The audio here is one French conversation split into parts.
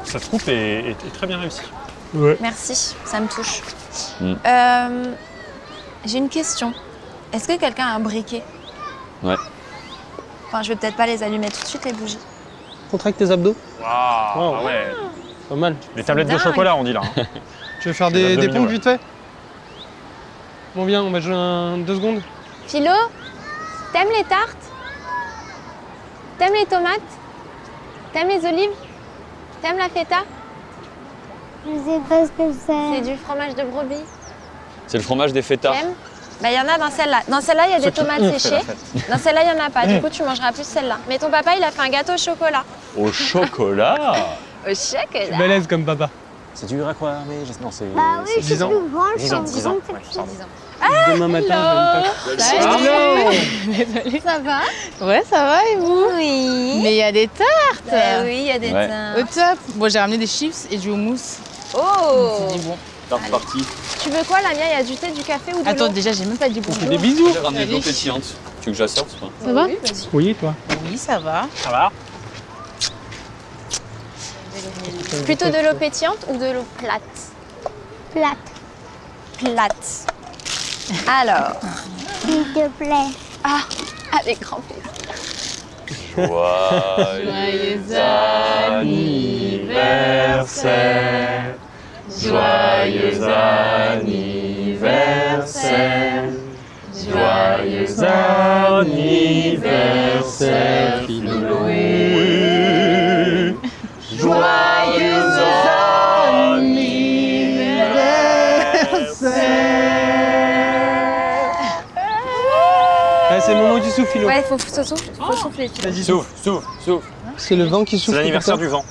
Cette coupe est très bien réussie. Ouais. Merci, ça me touche. J'ai une question. Est-ce que quelqu'un a un briquet? Ouais. Enfin, je vais peut-être pas les allumer tout de suite, les bougies. Contracte tes abdos. Waouh, Wow. ah ouais. Pas mal. Les tablettes de dingue. chocolat, on dit là. Hein. Tu veux faire Les des abdominaux, pompes ouais. vite fait? Bon, viens, on va jouer 2 secondes. Philo, t'aimes les tartes? T'aimes les tomates? T'aimes les olives? T'aimes la feta? Je sais pas ce que C'est c'est. du fromage de brebis. C'est le fromage des feta. T'aimes? Bah, il y en a dans celle-là. Dans celle-là, il y a Ceux des qui tomates ont fait séchées. la fête. Dans celle-là, il y en a pas. Du coup, tu mangeras plus celle-là. Mais ton papa, il a fait un gâteau au chocolat. Au chocolat. Au chocolat. Balèze comme papa. C'est dur à croire, mais non, c'est. Bah oui, c'est je suis 10 ans. plus grande, je 10 suis ans, en 10 ans. grande Ouais, section. pardon. Demain matin, je vais me faire. Ça va? Ouais, ça va et vous? Oui. Mais il y a des tartes! Bah oui, il y a des Ouais. Au teintes. top! Bon, j'ai ramené des chips et du houmous. Oh. C'est dit bon. Tarte partie. Tu veux quoi, la mienne? Il y a du thé, du café ou de Attends, l'eau? déjà, j'ai même pas dit On fait bonjour. des bisous. J'ai ramené de l'eau Allez. pétillante. Tu veux que je la sorte ou pas? Ça va? Oui, vas-y. Oui, toi. Oui, ça va. Ça va? Plutôt de l'eau pétillante ou de l'eau plate? Plate, Plate. Alors, s'il te plaît. avec grand plaisir. Joyeux anniversaire. Joyeux anniversaire. Joyeux anniversaire, Philoé. Joyeux anniversaire. Ah, c'est le moment où tu souffles, Philo. Ouais, faut souffler. tu vois. Vas-y, Souffle, souffle, souffle. C'est le vent qui C'est souffle. l'anniversaire pour du vent.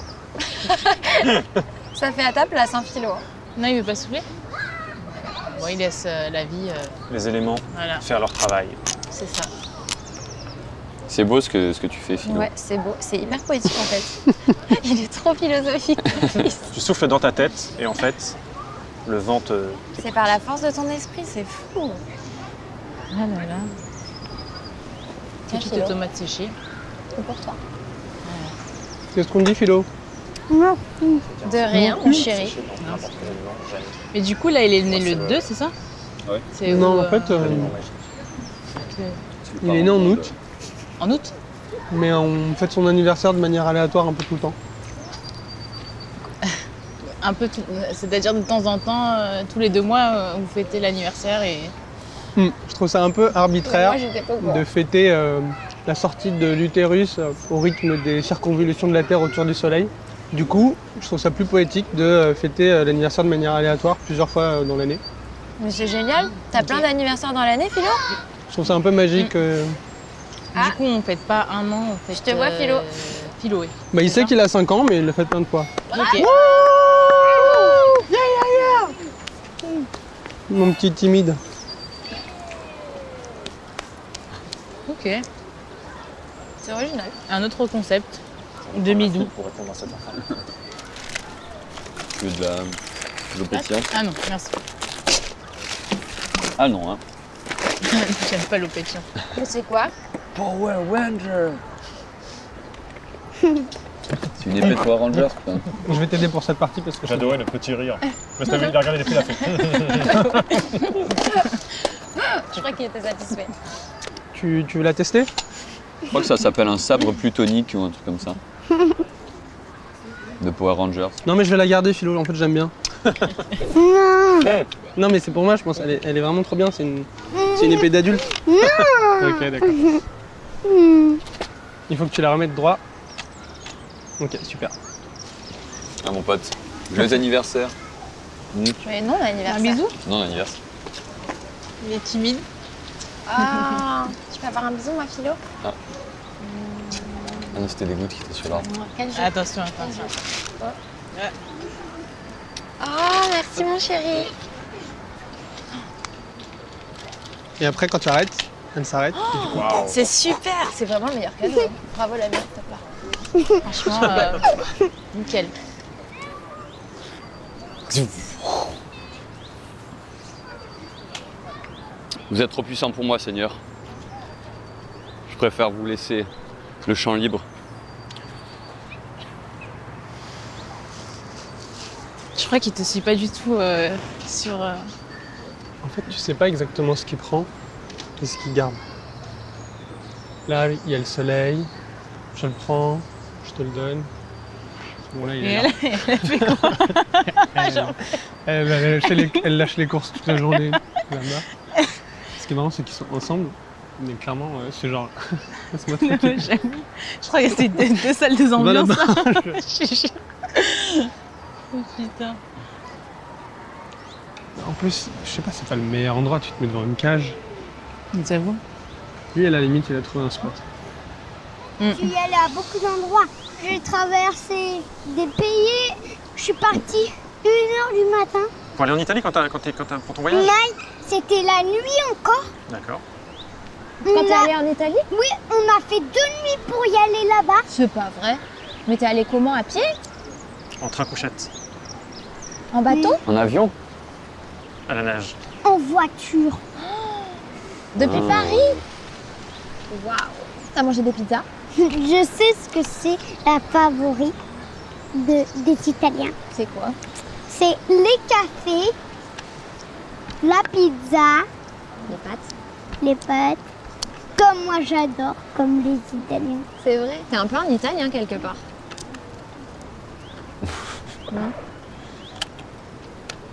Ça fait à ta place, hein, Philo. Non, il veut pas souffler? Bon, il laisse la vie. Les éléments Voilà, faire leur travail. c'est ça. C'est beau ce que tu fais, Philo. Ouais, c'est beau. C'est hyper poétique, en fait. Il est trop philosophique. Tu souffles dans ta tête et en fait, le vent te. C'est par la force de ton esprit, c'est fou. Ah là là. Tiens, Petite Philo, tomate séchée. c'est pour toi. Qu'est-ce qu'on dit, Philo? Non, De rien, mon chéri. Mais du coup, là, il est né le 2, c'est ça? Ouais. C'est Non, où, en fait, il est né en août, En août? mais on fête son anniversaire de manière aléatoire un peu tout le temps. Un peu tout. C'est-à-dire de temps en temps, tous les 2 mois, vous fêtez l'anniversaire et. Je trouve ça un peu arbitraire Moi, j'étais pas au courant. de fêter la sortie de l'utérus au rythme des circonvolutions de la Terre autour du Soleil. Du coup, je trouve ça plus poétique de fêter l'anniversaire de manière aléatoire plusieurs fois dans l'année. Mais c'est génial. T'as plein d'anniversaires dans l'année, Philo? Je trouve ça un peu magique. Ah. Du coup, on fête pas un an, on fête. Je te vois, Philo. Philoé. Bah, il sait qu'il a 5 ans, mais il le fait plein de fois. Ok. Mon petit timide. Ok. C'est original. Un autre concept. Demi-doux. Pour répondre à cette enfant. Tu veux de l'eau pétillante? Ah non, merci. Ah non, hein. J'aime pas l'eau pétillante. Mais c'est quoi? Power Ranger. C'est une épée de Power Rangers, putain. Je vais t'aider pour cette partie parce que J'adorais le petit rire. Mais t'as vu, il a regardé depuis la fête. Je crois qu'il était satisfait. tu veux la tester? Je crois que ça s'appelle un sabre plutonique ou un truc comme ça. De Power Rangers. Non, mais je vais la garder, Philo. En fait, j'aime bien. non, Non, mais c'est pour moi, je pense. Elle est vraiment trop bien. C'est une épée d'adulte. Ok, d'accord. Il faut que tu la remettes droit. Ok, super. Ah mon pote. Joyeux anniversaire. Mais non, l'anniversaire. Un bisou? Non, anniversaire. Il est timide. Ah, tu peux avoir un bisou, ma Philo? Ah non, c'était des gouttes qui étaient sur l'arbre. Quel jeu? Attention, attention. Ah, merci, mon chéri. Et après, quand tu arrêtes, elle s'arrête. C'est super. C'est vraiment le meilleur cadeau. Hein. Bravo, la mère, top là. Franchement, nickel. Vous êtes trop puissant pour moi, Seigneur. Je préfère vous laisser le champ libre. Je crois qu'il te suit pas du tout sur. En fait, tu sais pas exactement ce qu'il prend et ce qu'il garde. Là, il y a le soleil, je le prends, je te le donne. Bon, là, il Et est elle, là. elle fait quoi? Elle lâche les courses toute la journée là-bas. Ce qui est marrant, c'est qu'ils sont ensemble, mais clairement, c'est genre. Laisse-moi tranquille. J'avoue. Je crois que c'est deux salles, deux ambiances. là-bas. Là. Je suis sûre. Oh putain. En plus, je sais pas, c'est pas le meilleur endroit, tu te mets devant une cage. J'avoue. Lui, à la limite, il a trouvé un spot. Je suis allée à beaucoup d'endroits. J'ai traversé des pays. Je suis partie 1h du matin. Pour aller en Italie pour ton voyage? Non, c'était la nuit encore. D'accord. Quand t'es allée en Italie? Oui, on a fait 2 nuits pour y aller là-bas. C'est pas vrai. Mais t'es allée comment? À pied? En train couchette, En bateau? En avion? à la nage. En voiture. Depuis Paris? Waouh! T'as mangé des pizzas? Je sais ce que c'est la favorite des Italiens. C'est quoi? C'est les cafés, la pizza, Les pâtes. les pâtes. Comme moi j'adore, comme les Italiens. C'est vrai. T'es un peu en italien quelque part.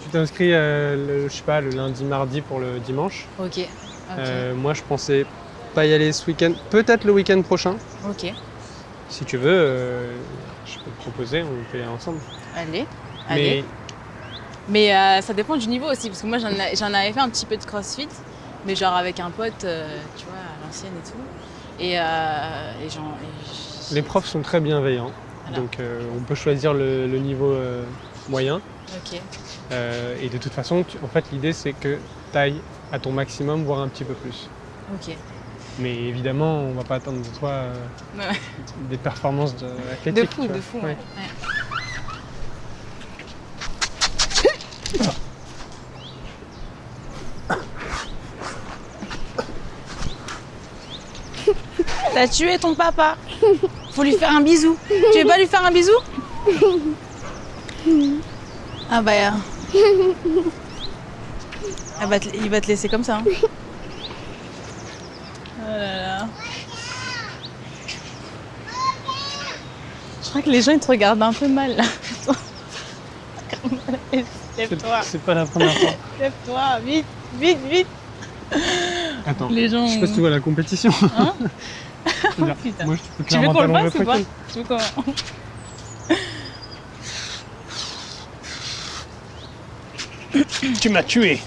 Tu t'es inscrit, je sais pas, le lundi, mardi pour le dimanche. Ok. Moi, je pensais pas y aller ce week-end. Peut-être le week-end prochain. Ok. Si tu veux, je peux te proposer, on peut y aller ensemble. Allez. Mais Allez. Mais ça dépend du niveau aussi, parce que moi j'en avais fait un petit peu de crossfit, mais genre avec un pote, tu vois, à l'ancienne et tout. Et les profs sont très bienveillants. Voilà. Donc on peut choisir le niveau moyen. Ok. Et de toute façon, en fait, l'idée c'est que tu ailles à ton maximum, voire un petit peu plus. Ok. Mais évidemment, on va pas attendre de toi Ouais. des performances De athlétiques. fou, tu vois. de fou. Ouais. Ouais. T'as tué ton papa. Faut lui faire un bisou. Tu veux pas lui faire un bisou? Ah bah. Il va te laisser comme ça. Hein. Oh là là. Je crois que les gens ils te regardent un peu mal là. Lève-toi, C'est pas la première fois. lève-toi, vite, vite, vite. Attends, Les gens. je sais pas si tu vois la compétition. Hein? Je veux dire, Putain. moi, je peux Tu veux clairement qu'on le pas fasse ou pas? tranquille. Tu veux qu'on... Tu m'as tué.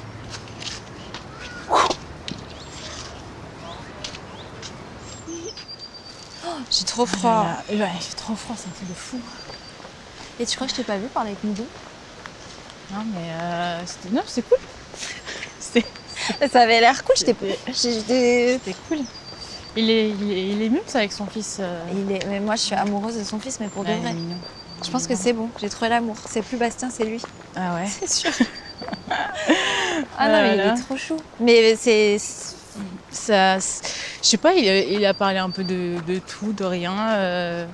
J'ai trop froid. Ouais, il fait trop froid, c'est un truc de fou. Et tu crois que je t'ai pas vu parler avec Midou? Non mais c'est cool. Ça avait l'air cool. J'étais. C'était cool. Il est mignon ça avec son fils. Mais moi, je suis amoureuse de son fils, mais pour de Ouais, il vrai. est mignon. Je pense que c'est bon. J'ai trouvé l'amour. C'est plus Bastien, c'est lui. Ah ouais. C'est sûr. Ah non, mais il Voilà. est trop chou. Mais c'est. Ça, je sais pas, il a parlé un peu de tout, de rien.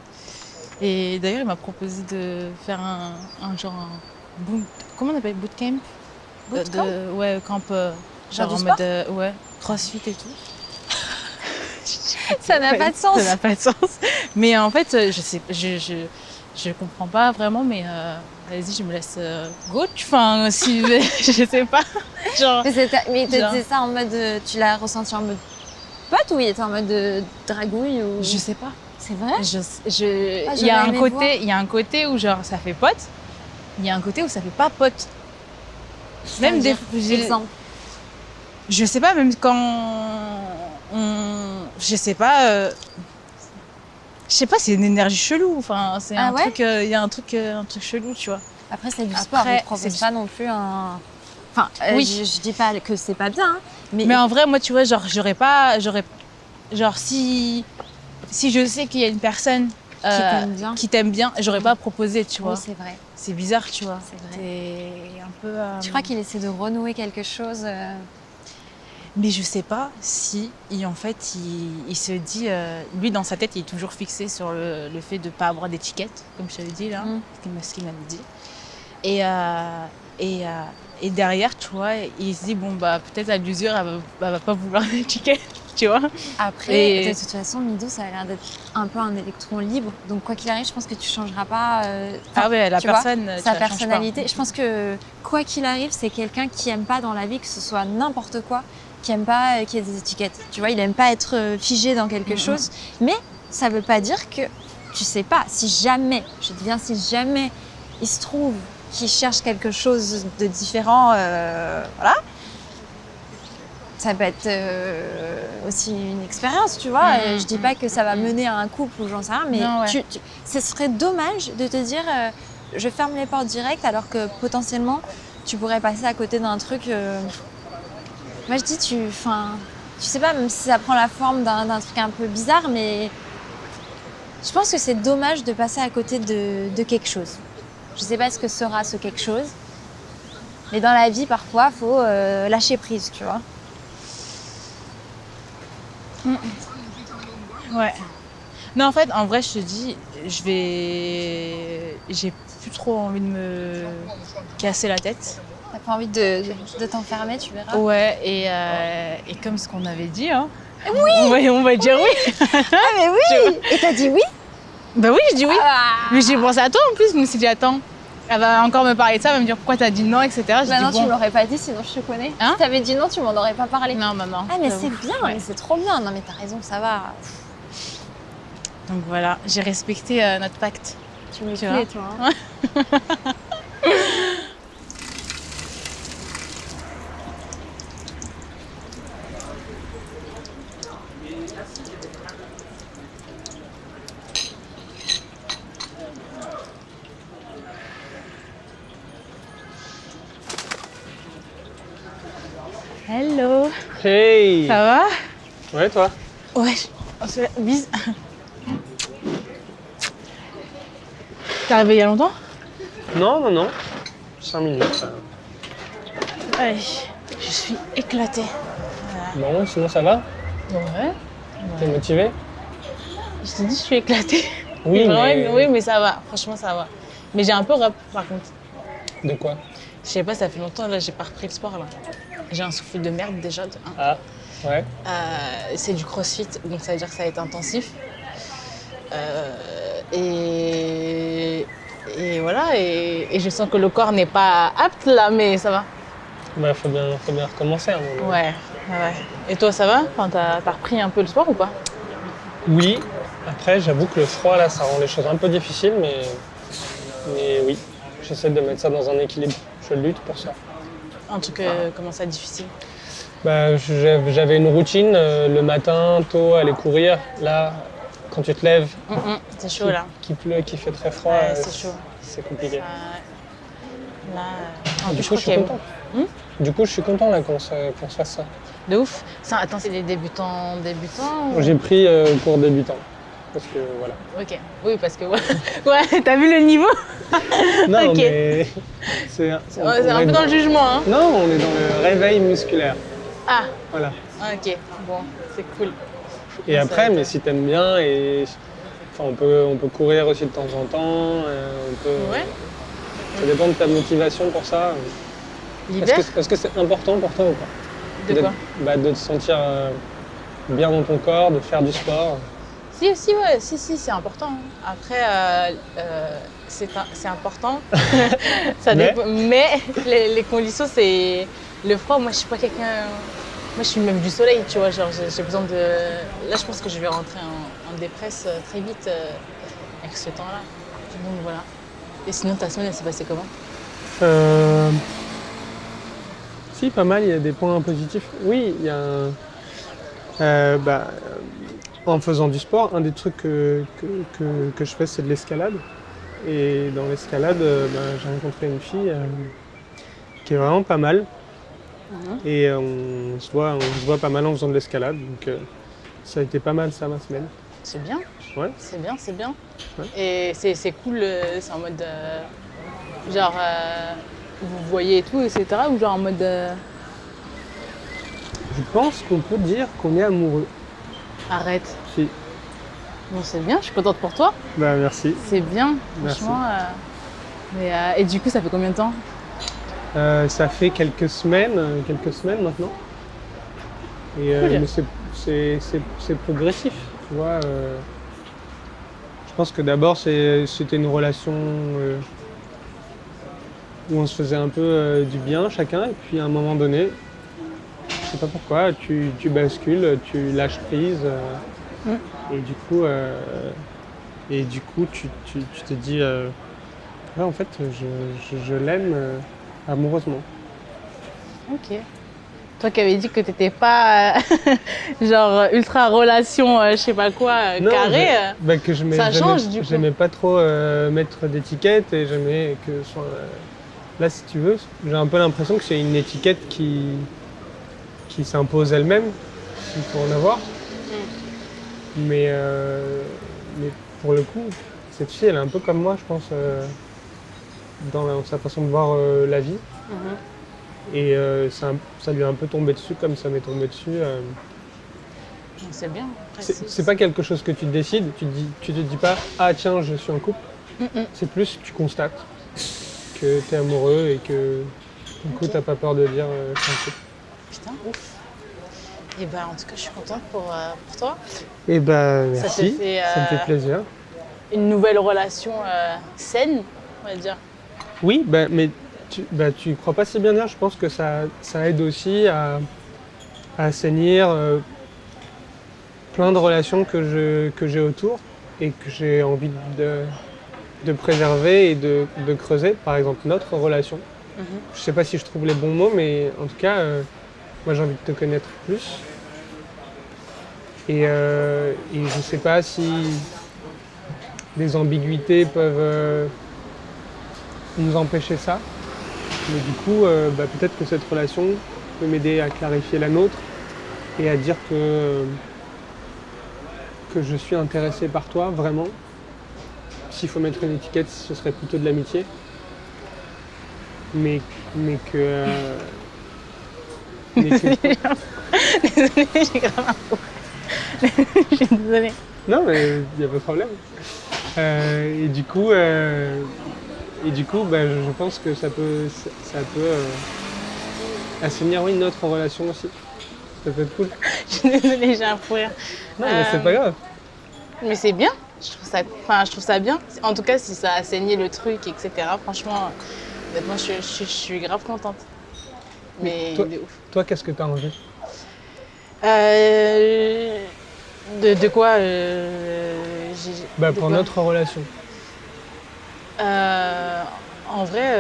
Et d'ailleurs, il m'a proposé de faire un comment on appelle bootcamp? Bootcamp Ouais, camp. Genre du en sport mode ouais, crossfit et tout. Ça n'a pas de sens. Ça n'a pas de sens. Mais en fait, je comprends pas vraiment, mais vas-y, je me laisse go. Enfin, si je sais pas. Genre. Mais il te Genre. disait ça en mode. Tu l'as ressenti en mode pote ou il était en mode dragouille ou... Je sais pas. C'est vrai? Ah, Il y a j'aurais aimé voir. il y a un côté où genre ça fait pote. Il y a un côté où ça fait pas pote. Même des Exemple. je sais pas, même quand je sais pas. Je sais pas, c'est une énergie chelou. Enfin, c'est Ah un ouais truc. Il y a un truc chelou, tu vois. Après, c'est du Après, sport. On ne c'est propose du- pas non plus un. Enfin, Oui. je dis pas que c'est pas bien, hein, Mais en vrai, moi, tu vois, genre, genre, si je sais qu'il y a une personne t'aime bien. qui t'aime bien, j'aurais pas proposé, tu vois. Oui, c'est vrai. C'est bizarre, tu vois. C'est vrai. C'est un peu. Tu crois qu'il essaie de renouer quelque chose Mais je sais pas si, en fait, il se dit, lui dans sa tête, il est toujours fixé sur le fait de pas avoir d'étiquette, comme je t'avais dit là, Mm. ce qu'il m'avait dit. Et derrière, tu vois, il se dit, bon, bah, peut-être à l'usure, elle va pas vouloir l'étiquette, tu vois. Après, de toute façon, Mido, ça a l'air d'être un peu un électron libre. Donc, quoi qu'il arrive, je pense que tu changeras pas. Ah ouais, la tu vois, personne, tu sa la changes pas. personnalité. Je pense que, quoi qu'il arrive, c'est quelqu'un qui aime pas dans la vie que ce soit n'importe quoi, qui aime pas qu'il y ait des étiquettes. Tu vois, il aime pas être figé dans quelque chose. Mais ça veut pas dire que, tu sais pas, si jamais il se trouve qu'il cherche quelque chose de différent, voilà. Ça peut être aussi une expérience, tu vois. Et je dis pas que ça va mener à un couple ou j'en sais rien, mais Non, ouais. ce serait dommage de te dire je ferme les portes direct alors que potentiellement tu pourrais passer à côté d'un truc. Moi je dis tu sais pas, même si ça prend la forme d'un truc un peu bizarre, mais je pense que c'est dommage de passer à côté de quelque chose. Je sais pas ce que sera ce quelque chose, mais dans la vie parfois faut lâcher prise, tu vois. Ouais. Non, en fait, en vrai, je te dis, j'ai plus trop envie de me casser la tête. T'as pas envie de t'enfermer, tu verras. Ouais, et comme ce qu'on avait dit, hein. Oui. On va dire oui. Ah mais oui. Et t'as dit oui? Bah oui, je dis oui. Ah. Mais j'ai pensé à toi en plus, je me suis dit, attends, elle va encore me parler de ça, elle va me dire pourquoi t'as dit non, etc. J'ai Bah dit, non, bon. tu me l'aurais pas dit, sinon je te connais. Hein? Si t'avais dit non, tu m'en aurais pas parlé. Non. Ah mais c'est bien, Ouais. mais c'est trop bien. Non mais t'as raison, ça va. Donc voilà, j'ai respecté notre pacte. Tu me Tu plais, toi. Hein. Hello, Hey. ça va? Ouais, toi? Ouais, on se bise. T'es arrivé il y a longtemps? Non. 5 minutes. Ouais, je suis éclatée. Bon, sinon ça va? Ouais. T'es motivé? Je te dis, je suis éclatée. Oui, Vraiment, mais... oui, mais ça va. Franchement, ça va. Mais j'ai un peu rep, par contre. De quoi? Je sais pas, ça fait longtemps, là, j'ai pas repris le sport, là. J'ai un souffle de merde, déjà, de un. Ah, ouais. C'est du crossfit, donc ça veut dire que ça va être intensif. Et voilà, et je sens que le corps n'est pas apte, là, mais ça va. Bah, faut bien recommencer. Ouais. Et toi, ça va? Enfin, t'as repris un peu le sport ou pas? Oui. Après, j'avoue que le froid, là, ça rend les choses un peu difficiles, mais oui. J'essaie de mettre ça dans un équilibre. Je lutte pour ça. Un truc, comment ça, difficile? Bah, j'avais une routine, le matin, tôt, aller courir. Là, quand tu te lèves, C'est chaud, là. qu'il pleut, qu'il fait très froid, Ouais, c'est chaud. c'est compliqué. Là, en Du plus, coup, je suis qu'il y a- content. Du coup, je suis content là qu'on se fasse ça. De ouf. Ça, attends, c'est des débutants ou- J'ai pris cours débutant. Parce que voilà. Ok. Oui, parce que ouais, t'as vu le niveau? Non, Ok. mais c'est Ouais, c'est un peu dans le jugement, hein. Non, on est dans le réveil musculaire. Ah, Voilà. ok. Bon, c'est cool. Et Ça après, va. mais si t'aimes bien, enfin, on peut courir aussi de temps en temps. Ouais. Ça dépend de ta motivation pour ça. L'hiver? Est-ce que c'est important pour toi ou pas? De quoi? De te sentir bien dans ton corps, de faire du sport. Si, c'est important. Après, c'est important. Ça Mais? dépend. Mais les conditions, c'est le froid. Moi, je suis pas quelqu'un. Moi, je suis même du soleil, tu vois. Genre, j'ai besoin de. Là, je pense que je vais rentrer en dépresse très vite avec ce temps-là. Donc voilà. Et sinon, ta semaine, elle s'est passée comment? Si, pas mal, il y a des points positifs. Oui, il y a en faisant du sport, un des trucs que je fais, c'est de l'escalade. Et dans l'escalade, j'ai rencontré une fille qui est vraiment pas mal. Et on se voit pas mal en faisant de l'escalade. Donc ça a été pas mal ça, ma semaine. C'est bien. Ouais. C'est bien, c'est bien. Ouais. Et c'est cool, c'est en mode. Genre. Vous voyez et tout, etc. Ou genre en mode. Je pense qu'on peut dire qu'on est amoureux. Arrête. Si. Bon, c'est bien, je suis contente pour toi. Bah merci. C'est bien, Merci. franchement. Et du coup, ça fait combien de temps? Ça fait quelques semaines maintenant. Et, Cool. mais c'est progressif, tu vois. Je pense que d'abord c'était une relation où on se faisait un peu du bien chacun, et puis à un moment donné, je sais pas pourquoi, tu bascules, tu lâches prise, et du coup tu te dis, ouais, en fait je l'aime amoureusement. Ok. Toi qui avais dit que t'étais pas genre ultra relation, je sais pas quoi, Non, carré. que ça change, du coup. J'aimais pas trop mettre d'étiquette, et j'aimais que ce soit, là, si tu veux, j'ai un peu l'impression que c'est une étiquette qui s'impose elle-même, s'il faut en avoir. Mais pour le coup, cette fille, elle est un peu comme moi, je pense, dans sa façon de voir la vie. Et ça lui est un peu tombé dessus comme ça m'est tombé dessus. C'est bien. Après, C'est pas quelque chose que tu décides, tu te dis pas « Ah tiens, je suis en couple ». C'est plus, tu constates que tu es amoureux et que du coup, t'as pas peur de dire « Je suis en couple Putain, ouf. Et ben en tout cas, je suis contente pour toi. ». Eh ben Ça merci, te fait, ça me fait plaisir. Une nouvelle relation saine, on va dire. Oui, mais tu crois pas si bien dire, je pense que ça aide aussi à assainir plein de relations que j'ai autour et que j'ai envie de préserver et de creuser. Par exemple, notre relation. Je sais pas si je trouve les bons mots, mais en tout cas, moi j'ai envie de te connaître plus. Et je sais pas si des ambiguïtés peuvent nous empêcher ça. Mais du coup, peut-être que cette relation peut m'aider à clarifier la nôtre et à dire que je suis intéressé par toi, vraiment. S'il faut mettre une étiquette, ce serait plutôt de l'amitié. Mais que... Désolée, j'ai grave un fou. Je suis désolée. Non, mais il n'y a pas de problème. Et du coup, je pense que ça peut assainir, oui, notre relation aussi. Ça peut être cool. Je suis désolée, j'ai un fou rire. Non, mais c'est pas grave. Mais c'est bien. Je trouve ça bien. En tout cas, si ça a saigné le truc, etc. Franchement, honnêtement, je suis grave contente. Mais Toi- de ouf. Toi, qu'est-ce que tu as envie? De quoi de Pour quoi notre relation. En vrai,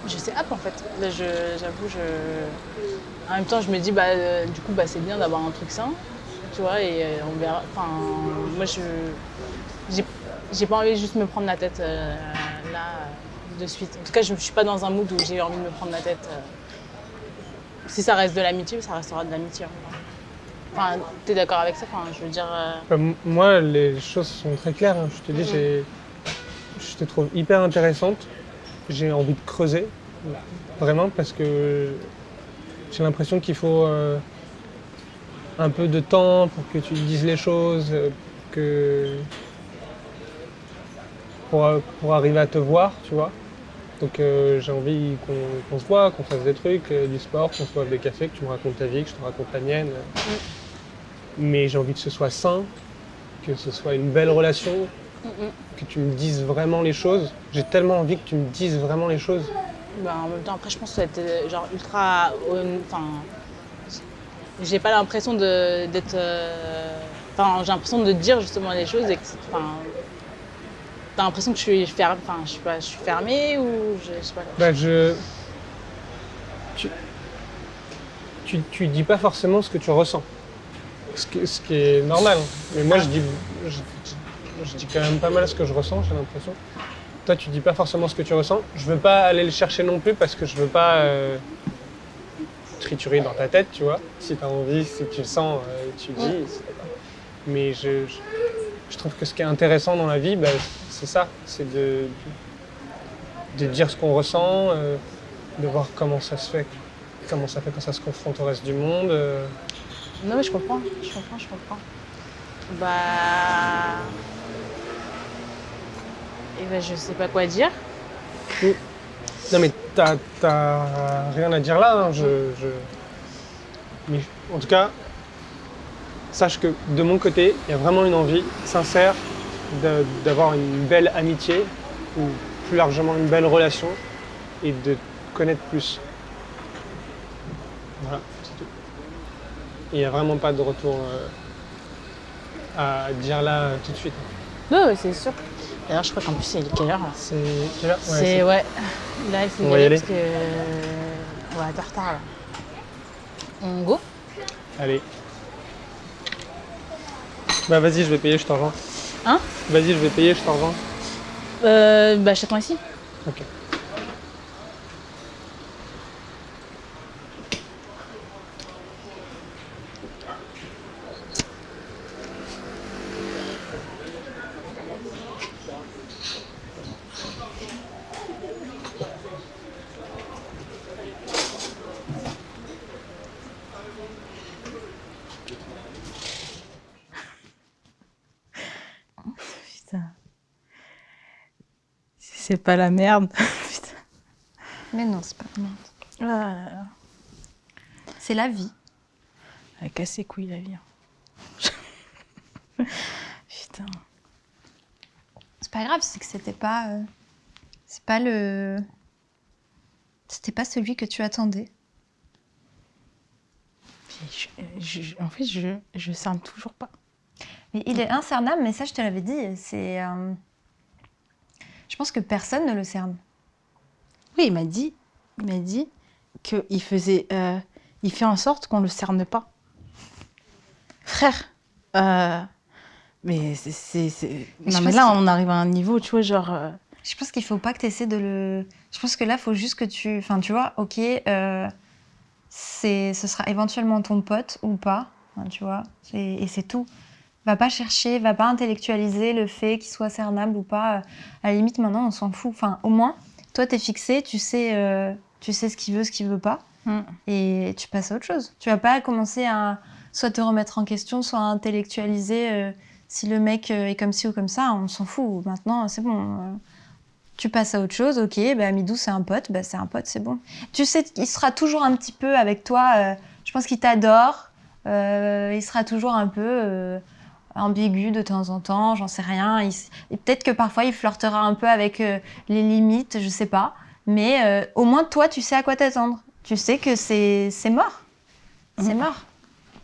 je sais pas en fait. Là, j'avoue, en même temps, je me dis, du coup, c'est bien d'avoir un truc sain, tu vois, et on verra. Enfin, moi, j'ai pas envie de juste me prendre la tête là, de suite. En tout cas, je suis pas dans un mood où j'ai envie de me prendre la tête. Si ça reste de l'amitié, ça restera de l'amitié. Enfin, t'es d'accord avec ça? Enfin, je veux dire. Moi, les choses sont très claires, hein. Je te dis, je te trouve hyper intéressante. J'ai envie de creuser, vraiment, parce que j'ai l'impression qu'il faut un peu de temps pour que tu dises les choses, pour arriver à te voir, tu vois. Donc j'ai envie qu'on se voit, qu'on fasse des trucs, du sport, qu'on se boive des cafés, que tu me racontes ta vie, que je te raconte la mienne. Mais j'ai envie que ce soit sain, que ce soit une belle relation, que tu me dises vraiment les choses. J'ai tellement envie que tu me dises vraiment les choses. En même temps, après, je pense que ça va être genre ultra. Enfin, j'ai pas l'impression d'être. Enfin, j'ai l'impression de dire justement les choses et que. Enfin, t'as l'impression que je suis fermée. Enfin, je suis fermée ou je sais pas. Tu dis pas forcément ce que tu ressens. Ce qui est normal. Mais moi, je dis quand même pas mal ce que je ressens, j'ai l'impression. Toi, tu dis pas forcément ce que tu ressens. Je veux pas aller le chercher non plus parce que je veux pas triturer dans ta tête, tu vois. Si tu as envie, si tu le sens, tu le dis. Mais je trouve que ce qui est intéressant dans la vie, c'est ça. C'est de dire ce qu'on ressent, de voir comment ça se fait. Comment ça fait quand ça se confronte au reste du monde. Non, mais je comprends. ben, je sais pas quoi dire. Non mais t'as rien à dire là, hein, Mais en tout cas, sache que de mon côté, il y a vraiment une envie sincère d'avoir une belle amitié, ou plus largement une belle relation, et de te connaître plus. Voilà, c'est tout. Il n'y a vraiment pas de retour à dire là tout de suite. Ouais, c'est sûr. D'ailleurs, je crois qu'en plus, il est quelle heure là? C'est quelle heure? Ouais, C'est ouais. Là, il faut On y va y aller aller. parce que on va être en retard là. On go? Allez. Bah vas-y, je vais payer, je t'en revends. Hein? Vas-y, je vais payer, je t'en revends. Bah, achète-moi ici. Ok. Putain. Si c'est pas la merde. Putain. Mais non, c'est pas merde. Ah là là. C'est la vie. Elle casse ses couilles la vie. Putain. C'est pas grave, c'est que c'était pas. C'est pas le. C'était pas celui que tu attendais. Puis en fait, je cerne toujours pas. Mais il est incernable, mais ça, je te l'avais dit. C'est. Je pense que personne ne le cerne. Oui, il m'a dit qu'il faisait. Il fait en sorte qu'on le cerne pas. Frère. Mais c'est. Non, mais là, on arrive à un niveau, tu vois, genre. Je pense qu'il faut pas que tu essaies de le. Je pense que là, il faut juste que tu. Enfin, tu vois, ok, ce sera éventuellement ton pote ou pas, hein, tu vois, et c'est tout. Va pas chercher, va pas intellectualiser le fait qu'il soit cernable ou pas. À la limite, maintenant, on s'en fout. Enfin, au moins, toi, t'es fixé, tu sais ce qu'il veut pas, et tu passes à autre chose. Tu vas pas commencer à soit te remettre en question, soit à intellectualiser si le mec est comme ci ou comme ça, on s'en fout. Maintenant, c'est bon. Tu passes à autre chose, ok, bah Midou c'est un pote, c'est bon. Tu sais, il sera toujours un petit peu avec toi, je pense qu'il t'adore, il sera toujours un peu ambigu de temps en temps, j'en sais rien. Et peut-être que parfois il flirtera un peu avec les limites, je sais pas. Mais au moins toi, tu sais à quoi t'attendre. Tu sais que c'est mort. C'est mort.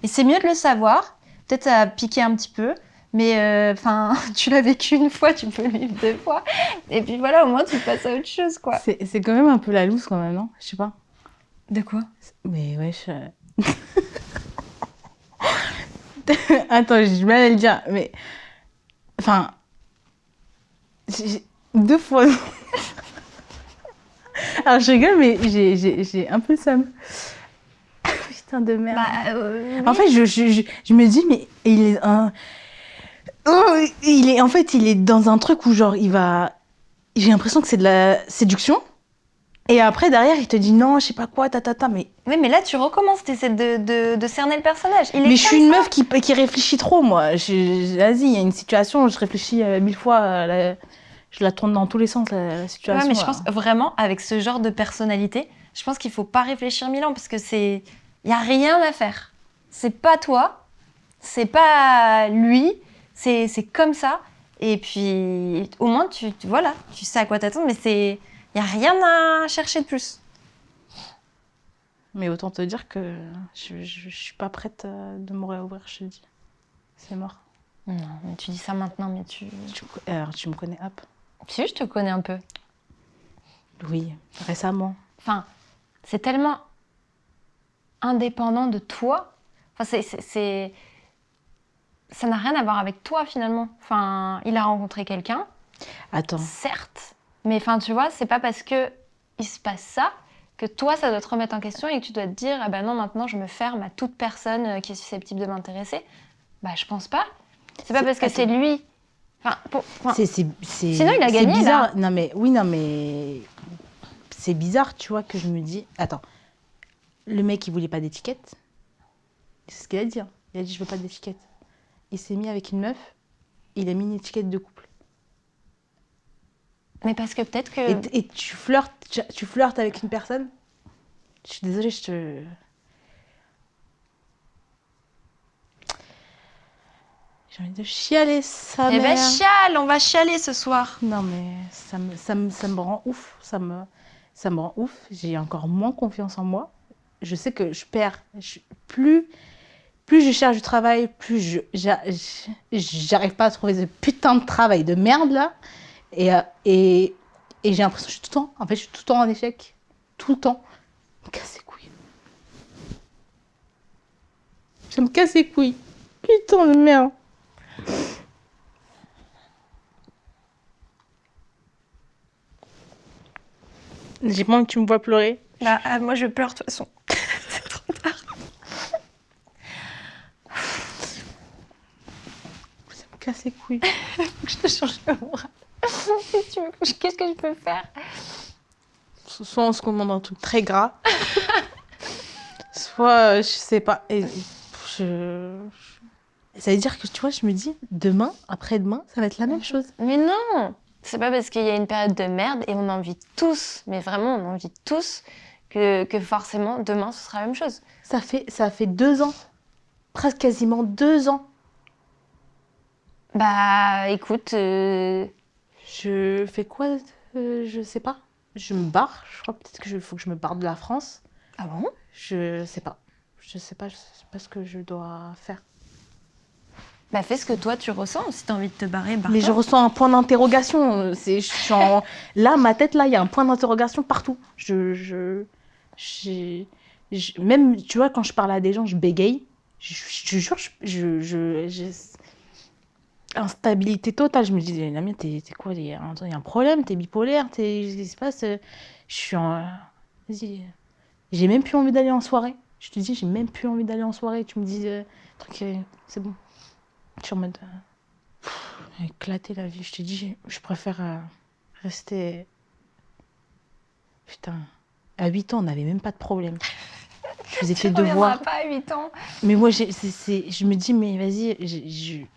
Et c'est mieux de le savoir. Peut-être ça a piqué un petit peu. Mais tu l'as vécu une fois, tu peux le vivre 2 fois. Et puis voilà, au moins tu passes à autre chose, quoi. C'est quand même un peu la loose quand même, non? Je sais pas. De quoi? Mais wesh. Attends, j'ai du mal à le dire, mais. Enfin. 2 fois. Alors je rigole, mais j'ai un peu le seum. Putain de merde. Oui. En fait, je me dis, mais il est un. Oh, il est dans un truc où genre j'ai l'impression que c'est de la séduction. Et après derrière il te dit non, je sais pas quoi, mais. Oui, mais là tu recommences, t'essaies de cerner le personnage. Mais je suis une meuf qui réfléchit trop, moi. Vas-y, il y a une situation, je réfléchis 1000 fois, je la tourne dans tous les sens, la situation. Ouais, mais je pense vraiment, avec ce genre de personnalité, je pense qu'il faut pas réfléchir 1000 ans, parce que il y a rien à faire. C'est pas toi, c'est pas lui, c'est comme ça. Et puis, au moins, voilà, tu sais à quoi t'attendre, mais il y a rien à chercher de plus. Mais autant te dire que je suis pas prête de me réouvrir, je te dis. C'est mort. Non, mais tu dis ça maintenant, mais Alors, tu me connais, hop. Si, je te connais un peu. Oui, récemment. Enfin, c'est tellement indépendant de toi. Enfin, ça n'a rien à voir avec toi, finalement. Enfin, il a rencontré quelqu'un. Attends. Certes. Mais enfin, tu vois, c'est pas parce que il se passe ça que toi, ça doit te remettre en question et que tu dois te dire, ah ben non, maintenant, je me ferme à toute personne qui est susceptible de m'intéresser. Bah, je pense pas. C'est pas parce que c'est lui. Enfin, sinon, il a gagné, bizarre. là. Non, mais c'est bizarre, tu vois, que je me dis... Attends, le mec, il voulait pas d'étiquette. C'est ce qu'il a dit. Hein. Il a dit, je veux pas d'étiquette. Il s'est mis avec une meuf, il a mis une étiquette de couple. Mais parce que peut-être que... Et tu flirtes avec une personne. Je suis désolée, j'ai envie de chialer, sa Eh ben mère. chiale, on va chialer ce soir. Non, mais ça me rend ouf. Ça me rend ouf. J'ai encore moins confiance en moi. Je sais que je perds. Plus je cherche du travail, plus j'arrive pas à trouver ce putain de travail de merde là. Et j'ai l'impression que je suis tout le temps. En fait, je suis tout le temps en échec. Tout le temps. Je me casse les couilles. Je me casse les couilles. Putain de merde. J'ai pas envie que tu me vois pleurer. Bah, moi je pleure de toute façon. C'est trop tard. Ça me casse les couilles. Je te change le moral. Qu'est-ce que je peux faire? Soit on se commande un truc très gras, soit je sais pas. Ça veut dire que tu vois, je me dis demain, après-demain, ça va être la même chose. Mais non! C'est pas parce qu'il y a une période de merde et on en vit tous, mais vraiment on en vit tous, que forcément demain ce sera la même chose. Ça fait 2 ans, presque quasiment 2 ans. Bah écoute, Je fais quoi je sais pas. Je me barre. Je crois peut-être qu'il faut que je me barre de la France. ah bon? Je sais pas. Je sais pas ce que je dois faire. Bah fais ce que toi tu ressens, si t'as envie de te barrer, barre-toi. Mais je ressens un point d'interrogation. Là, ma tête, là, il y a un point d'interrogation partout. Même, tu vois, quand je parle à des gens, je bégaye. Je te jure, j'ai instabilité totale. Je me dis, Lamia, t'es quoi? Il y a un problème, t'es bipolaire, qu'est-ce qui se passe? Je suis en... Vas-y. J'ai même plus envie d'aller en soirée. Je te dis, j'ai même plus envie d'aller en soirée. Tu me dis, truc, c'est bon. Je suis en mode... éclater la vie. Je te dis, je préfère rester... Putain, à 8 ans, on n'avait même pas de problème. Je faisais tes devoirs. pas à 8 ans. Mais moi, je me dis, mais vas-y,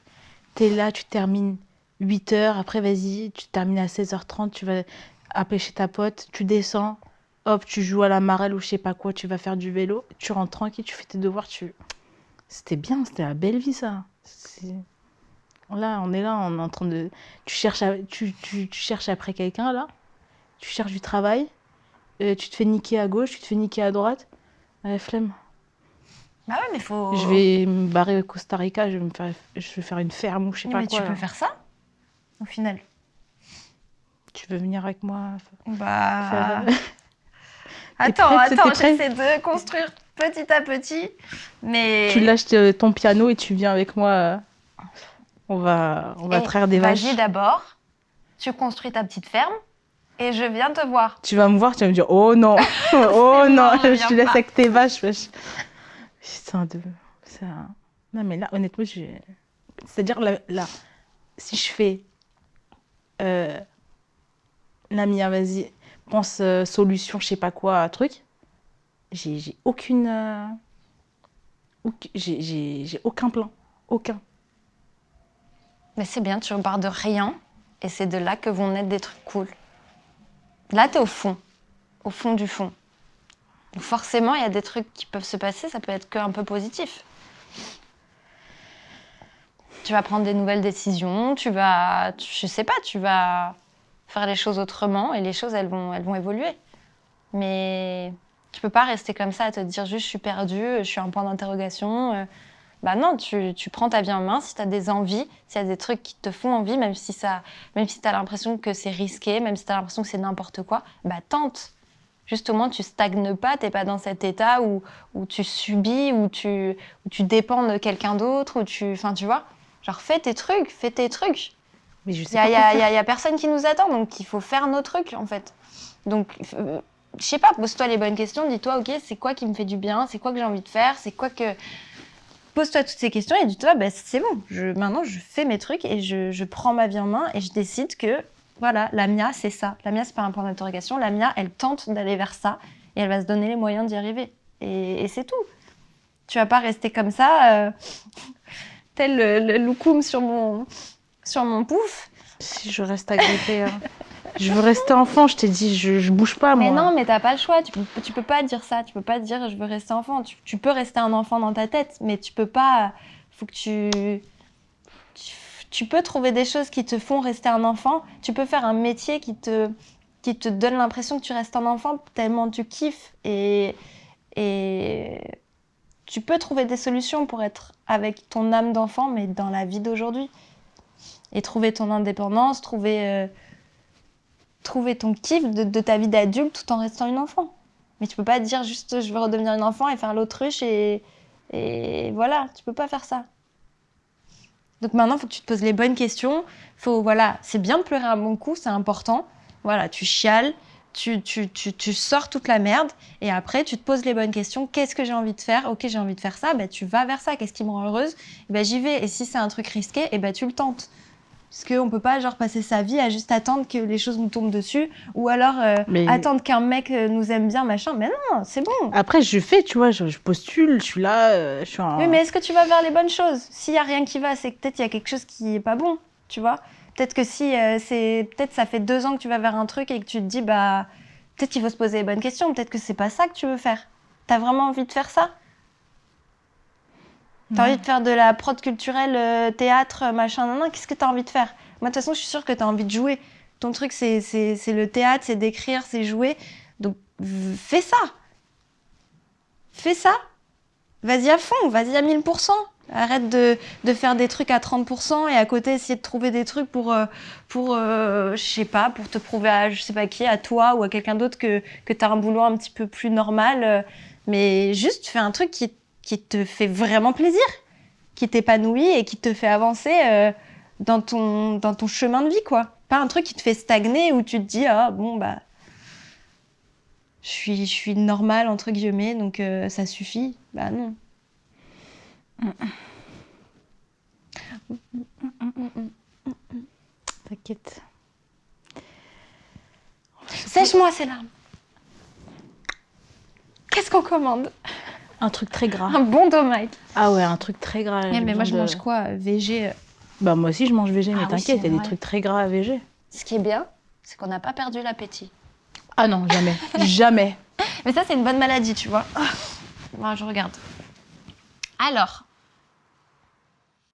t'es là, tu termines 8h, après, vas-y, tu termines à 16h30, tu vas appeler chez ta pote, tu descends, hop, tu joues à la marelle ou je sais pas quoi, tu vas faire du vélo, tu rentres tranquille, tu fais tes devoirs, C'était bien, c'était la belle vie, ça. Là, on est en train de... Tu cherches après quelqu'un, là. Tu cherches du travail. Tu te fais niquer à gauche, tu te fais niquer à droite. Flemme. Bah ouais, mais faut... Je vais me barrer au Costa Rica, je vais faire une ferme ou je sais pas mais quoi. tu peux là. faire ça, au final. Tu veux venir avec moi Bah... faire- Attends, T'es prête? j'essaie de construire petit à petit, mais... Tu lâches ton piano et tu viens avec moi. On va traire des vaches. Vas-y d'abord, tu construis ta petite ferme, et je viens te voir. Tu vas me voir, tu vas me dire oh non, oh C'est non, bon, je je te viens laisse pas. avec tes vaches. Wesh. Putain non mais là honnêtement c'est-à-dire là si je fais Lamia, vas-y, pense solution, je sais pas quoi, truc, j'ai aucune j'ai aucun plan, aucun. Mais c'est bien, tu repars de rien, et c'est de là que vont naître des trucs cool. Là, t'es au fond du fond. Donc forcément, il y a des trucs qui peuvent se passer, ça peut être qu'un peu positif. Tu vas prendre des nouvelles décisions, je sais pas, tu vas faire les choses autrement, et les choses, elles vont évoluer. Mais tu peux pas rester comme ça à te dire juste je suis perdue, je suis un point d'interrogation. Bah non, tu prends ta vie en main si tu as des envies, s'il y a des trucs qui te font envie, même si tu as l'impression que c'est risqué, même si tu as l'impression que c'est n'importe quoi, bah tente. Juste au moins, tu stagnes pas, t'es pas dans cet état où tu subis, où tu dépends de quelqu'un d'autre, enfin tu vois, genre fais tes trucs. Mais je sais Il pas quoi faire. y a personne qui nous attend, donc il faut faire nos trucs en fait. Donc je sais pas, pose-toi les bonnes questions, dis-toi ok, c'est quoi qui me fait du bien, c'est quoi que j'ai envie de faire, c'est quoi que... Pose-toi toutes ces questions et dis-toi, bah, c'est bon, maintenant je fais mes trucs et je prends ma vie en main et je décide que, voilà, Lamia, c'est ça. Lamia, c'est pas un point d'interrogation. Lamia, elle tente d'aller vers ça et elle va se donner les moyens d'y arriver. Et c'est tout. Tu vas pas rester comme ça, tel le loukoum sur mon pouf. Si je reste agrippée Je veux rester enfant, je t'ai dit, je bouge pas, moi. Mais non, mais t'as pas le choix. Tu peux pas dire ça. Tu peux pas dire je veux rester enfant. Tu peux rester un enfant dans ta tête, mais tu peux pas. Faut que tu peux trouver des choses qui te font rester un enfant. Tu peux faire un métier qui te donne l'impression que tu restes un enfant tellement tu kiffes. Et tu peux trouver des solutions pour être avec ton âme d'enfant, mais dans la vie d'aujourd'hui. Et trouver ton indépendance, trouver ton kiff de ta vie d'adulte tout en restant une enfant. Mais tu peux pas dire juste je veux redevenir une enfant et faire l'autruche et voilà, tu peux pas faire ça. Donc maintenant, il faut que tu te poses les bonnes questions. Voilà, c'est bien de pleurer un bon coup, c'est important. Voilà, tu chiales, tu sors toute la merde et après, tu te poses les bonnes questions. Qu'est-ce que j'ai envie de faire ? Ok, j'ai envie de faire ça, bah, tu vas vers ça. Qu'est-ce qui me rend heureuse ? Bah, j'y vais. Et si c'est un truc risqué, bah, tu le tentes. Parce qu'on peut pas passer sa vie à juste attendre que les choses nous tombent dessus ou alors attendre qu'un mec nous aime bien, machin. Mais non, c'est bon. Après, je fais, tu vois, je postule, je suis là, je suis en... Oui, mais est-ce que tu vas vers les bonnes choses ? S'il y a rien qui va, c'est que peut-être il y a quelque chose qui est pas bon, tu vois ? Peut-être que peut-être ça fait 2 ans que tu vas vers un truc et que tu te dis, bah, peut-être qu'il faut se poser les bonnes questions, peut-être que c'est pas ça que tu veux faire. T'as vraiment envie de faire ça ? T'as envie de faire de la prod culturelle, théâtre, machin, nan, nan, qu'est-ce que t'as envie de faire ? Moi, de toute façon, je suis sûre que t'as envie de jouer. Ton truc, c'est le théâtre, c'est d'écrire, c'est jouer. Donc, fais ça. Fais ça. Vas-y à fond, vas-y à 1000%. Arrête de faire des trucs à 30% et à côté, essayer de trouver des trucs pour je sais pas, pour te prouver à je sais pas qui, à toi ou à quelqu'un d'autre que t'as un boulot un petit peu plus normal. Mais juste, fais un truc qui te fait vraiment plaisir, qui t'épanouit et qui te fait avancer dans ton chemin de vie, quoi. Pas un truc qui te fait stagner où tu te dis, ah bon, bah, je suis normale, entre guillemets, donc ça suffit. Bah non. T'inquiète. Sèche-moi ces larmes. Qu'est-ce qu'on commande ? Un truc très gras. Un bon domate. Ah ouais, un truc très gras. Mais moi, je mange quoi ? VG. Bah moi aussi, je mange VG, mais Ah oui, t'inquiète, il y a c'est des vrai. trucs très gras à VG. Ce qui est bien, c'est qu'on n'a pas perdu l'appétit. Ah non, jamais. Jamais. Mais ça, c'est une bonne maladie, tu vois. Moi, je regarde. Alors,